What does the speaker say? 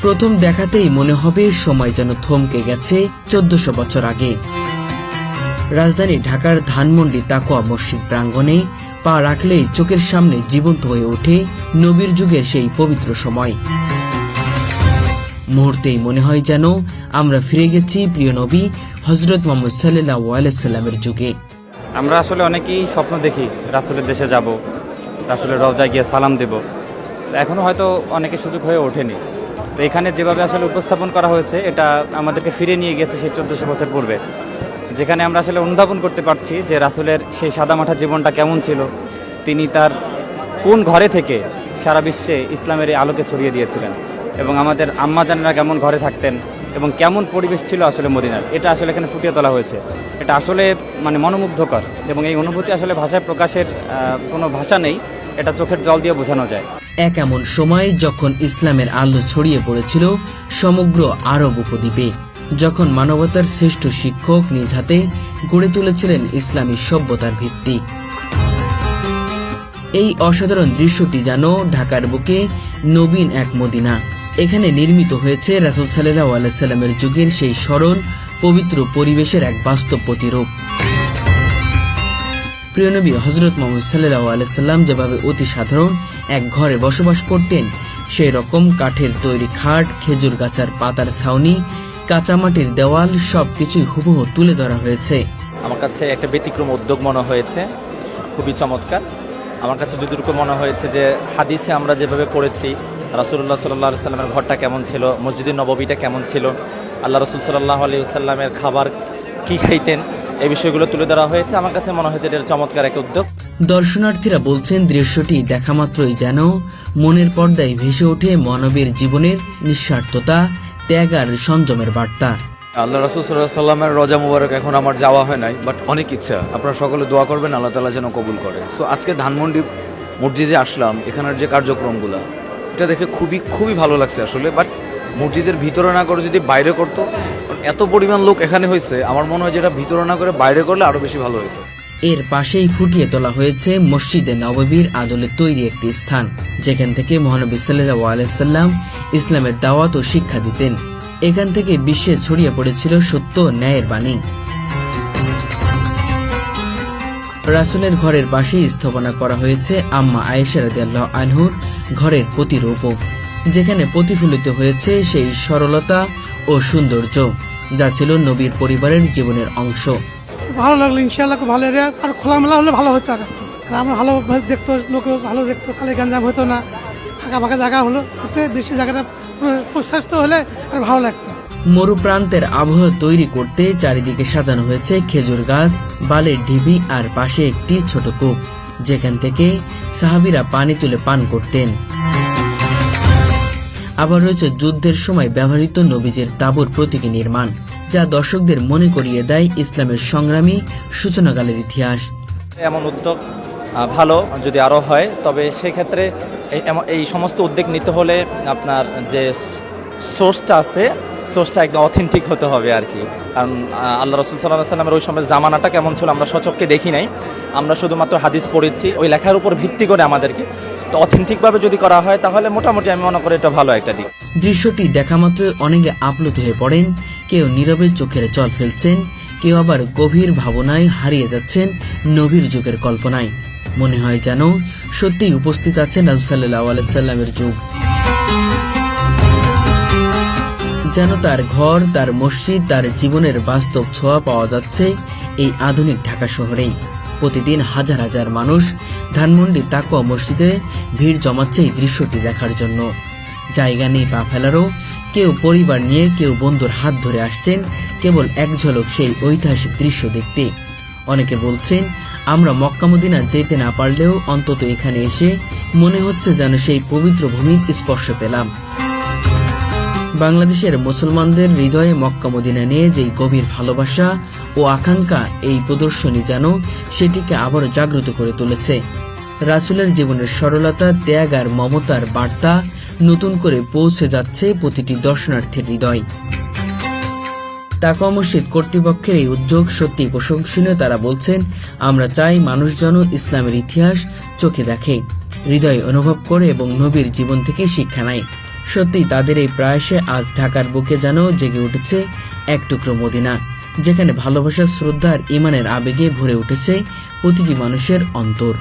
প্রথম দেখাতেই মনে হবে সময় যেন থমকে গেছে 1400 বছর আগে। রাজধানী ঢাকার ধানমন্ডি তাকওয়া মসজিদ প্রাঙ্গণে পা রাখলেই চোখের সামনে জীবন্ত হয়ে ওঠে নবীর যুগের সেই পবিত্র সময়। মুহূর্তেই মনে হয় যেন আমরা ফিরে গেছি প্রিয় নবী হযরত মুহাম্মদ সাল্লাল্লাহু আলাইহি সাল্লামের যুগে। আমরা আসলে অনেকেই স্বপ্ন দেখি রাসূলের দেশে যাব, রাসূলের রওজায় গিয়ে সালাম দেব। এখনো হয়তো অনেকের সুযোগ হয়ে ওঠেনি। তো এখানে যেভাবে আসলে উপস্থাপন করা হয়েছে এটা আমাদেরকে ফিরে নিয়ে গেছে সেই 1400 বছর পূর্বে, যেখানে আমরা আসলে অনুধাবন করতে পারছি যে রাসূলের সেই সাদামাঠা জীবনটা কেমন ছিল, তিনি তার কোন ঘরে থেকে সারা বিশ্বে ইসলামের এই আলোকে ছড়িয়ে দিয়েছিলেন, এবং আমাদের আম্মাজানেরা কেমন ঘরে থাকতেন এবং কেমন পরিবেশ ছিল আসলে মদিনার, এটা আসলে এখানে ফুটিয়ে তোলা হয়েছে। এটা আসলে মানে মনোমুগ্ধকর, এবং এই অনুভূতি আসলে ভাষায় প্রকাশের কোনো ভাষা নেই, এটা চোখের জল দিয়ে বোঝানো যায়। এক এমন সময় যখন ইসলামের আলো ছড়িয়ে পড়েছিল সমগ্র আরব উপদ্বীপে, যখন মানবতার শ্রেষ্ঠ শিক্ষক নিজ হাতে গড়ে তুলেছিলেন ইসলামী সভ্যতার ভিত্তি। এই অসাধারণ দৃশ্যটি যেন ঢাকার বুকে নবীন এক মদিনা। এখানে নির্মিত হয়েছে রাসূল সাল্লাল্লাহু আলাইহি সাল্লামের যুগের সেই সরল পবিত্র পরিবেশের এক বাস্তব প্রতিরূপ। প্রিয় নবী হযরত মুহাম্মদ সাল্লাল্লাহু আলাইহি সাল্লাম যেভাবে অতি সাধারণ এক ঘরে বসবাস করতেন, সেই রকম কাঠের তৈরি খাট, খেজুর গাছের পাতার ছাউনি, কাঁচামাটির দেওয়াল সবকিছুই হুবহু তুলে ধরা হয়েছে। আমার কাছে একটা ব্যতিক্রম উদ্যোগ মনে হয়েছে, খুবই চমৎকার। আমার কাছে যতটুকু মনে হয়েছে যে হাদিসে আমরা যেভাবে পড়েছি রাসূলুল্লাহ সাল্লাল্লাহু আলাইহি সাল্লামের ঘরটা কেমন ছিল, মসজিদে নববীটা কেমন ছিল, আল্লাহ রাসূল সাল্লাল্লাহু আলাইহি সাল্লামের খাবার কি খাইতেন, এই বিষয়গুলো তুলে ধরা হয়েছে। আমার কাছে মনে হয়েছে এটা চমৎকার একটা উদ্যোগ। দর্শনার্থীরা বলছেন দৃশ্যটি দেখা মাত্রই যেন মনের পর্দায় ভেসে ওঠে মানবের জীবনের নিঃস্বার্থতা, ত্যাগ আর সংযমের বার্তা। আল্লাহ রাসূল সাল্লাল্লাহু আলাইহি সাল্লামের রওজা মুবারক এখন আমার যাওয়া হয় নাই, বাট অনেক ইচ্ছা। আপনারা সকলে দোয়া করবেন আল্লাহ তাআলা যেন কবুল করে। সো আজকে ধানমন্ডি মসজিদে আসলাম, এখানের যে কার্যক্রমগুলো এটা দেখে খুবই খুবই ভালো লাগছে আসলে। বাট মসজিদের ভিতরে না করে যদি বাইরে করতো, এত পরিমাণ লোক এখানে হয়েছে, আমার মনে হয় যেটা ভিতরে না করে বাইরে করলে আরো বেশি ভালো হতো। এর পাশেই ফুটিয়ে তোলা হয়েছে মসজিদে নববীর আদলে তৈরি একটি স্থান, যেখান থেকে মহানবী সাল্লাল্লাহু আলাইহি সাল্লাম ইসলামের দাওয়াত ও শিক্ষা দিতেন। এখান থেকে বিশ্বে ছড়িয়ে পড়েছিল সত্য ন্যায়ের বাণী। রাসূলের ঘরের পাশেই স্থাপনা করা হয়েছে আম্মা আয়েশা রাদিয়াল্লাহু আনহুর ঘরের প্রতিরূপ, যেখানে প্রতিফলিত হয়েছে সেই সরলতা ও সৌন্দর্য যা ছিল নবীর পরিবারের জীবনের অংশ। ভালো লাগলো, ইনশাআল্লাহ খুব ভালো। আর খোলামেলা হলে ভালো হতো, আর আমরা ভালো দেখতো, লোকে ভালো দেখতো, তাহলে গাঞ্জাম হতো না। ফাঁকা ফাঁকা জায়গা হলো, বেশি জায়গাটা প্রশস্ত হলে আর ভালো লাগতো। মরুপ্রান্তের আবহাওয়া তৈরি করতে চারিদিকে সাজানো হয়েছে খেজুর গাছ, বালির ঢিবি আর পাশে একটি ছোট কূপ, যেখান থেকে সাহাবীরা পানি তুলে পান করতেন। আবার রয়েছে যুদ্ধের সময় ব্যবহৃত নবীজের তাঁবুর প্রতীকী নির্মাণ, যা দর্শকদের মনে করিয়ে দেয় ইসলামের সংগ্রামী সূচনাকালের ইতিহাস। এমন উদ্যোগ ভালো, যদি আরও হয় তবে সেক্ষেত্রে এই সমস্ত উদ্যোগ নিতে হলে আপনার যে সোর্সটা আছে, সোর্সটা একদম অথেন্টিক হতে হবে আর কি। কারণ আল্লাহ রাসূল সাল্লাল্লাহু আলাইহি সাল্লামের ওই সময়ের জামানাটা কেমন ছিল আমরা সচক্ষে দেখি নাই, আমরা শুধুমাত্র হাদিস পড়েছি, ওই লেখার উপর ভিত্তি করে আমাদেরকে তো অথেন্টিকভাবে যদি করা হয় তাহলে মোটামুটি আমি মনে করি এটা ভালো একটা দিক। দৃশ্যটি দেখা মাত্র অনেকে আপ্লুত হয়ে পড়েন, কেউ নীরবে চোখের জল ফেলছেন, কেউ আবার গভীর ভাবনায় হারিয়ে যাচ্ছেন নবীর যুগের কল্পনায়। মনে হয় যেন সত্যিই উপস্থিত আছেন রাসূল সাল্লাল্লাহু আলাইহি সাল্লামের যুগ, যেন তার ঘর, তার মসজিদ, তার জীবনের বাস্তব ছোঁয়া পাওয়া যাচ্ছে এই আধুনিক ঢাকা শহরেই। প্রতিদিন হাজার হাজার মানুষ ধানমন্ডি তাকওয়া মসজিদে ভিড় জমাচ্ছে এই দৃশ্যটি দেখার জন্য। জায়গা নেই পা ফেলারও, কেউ পরিবার নিয়ে, কেউ বন্ধুর হাত ধরে আসছেন কেবল এক ঝলক সেই ঐতিহাসিক দৃশ্য দেখতে। অনেকে বলছেন আমরা মক্কা মদিনা যেতে না পারলেও অন্তত এখানে এসে মনে হচ্ছে যেন সেই পবিত্র ভূমির স্পর্শ পেলাম। বাংলাদেশের মুসলমানদের হৃদয়ে মক্কা মদিনা নিয়ে যেই গভীর ভালোবাসা ও আকাঙ্ক্ষা, এই প্রদর্শনী যেন সেটিকে আবারও জাগ্রত করে তুলেছে। রাসূলের জীবনের সরলতা, ত্যাগ আর মমতার বার্তা নতুন করে পৌঁছে যাচ্ছে প্রতিটি দর্শনার্থীর হৃদয়। তাকওয়া মসজিদ কর্তৃপক্ষের এই উদ্যোগ সত্যি প্রশংসনীয়। তারা বলছেন আমরা চাই মানুষ যেন ইসলামের ইতিহাস চোখে দেখে, হৃদয়ে অনুভব করে এবং নবীর জীবন থেকে শিক্ষা নেয়। সত্যি তাদের এই প্রয়াসে আজ ঢাকার বুকে যেন জেগে উঠেছে এক টুকরো মদিনা, যেখানে ভালোবাসা, শ্রদ্ধা আর ইমানের আবেগে ভরে উঠেছে প্রতিটি মানুষের অন্তর।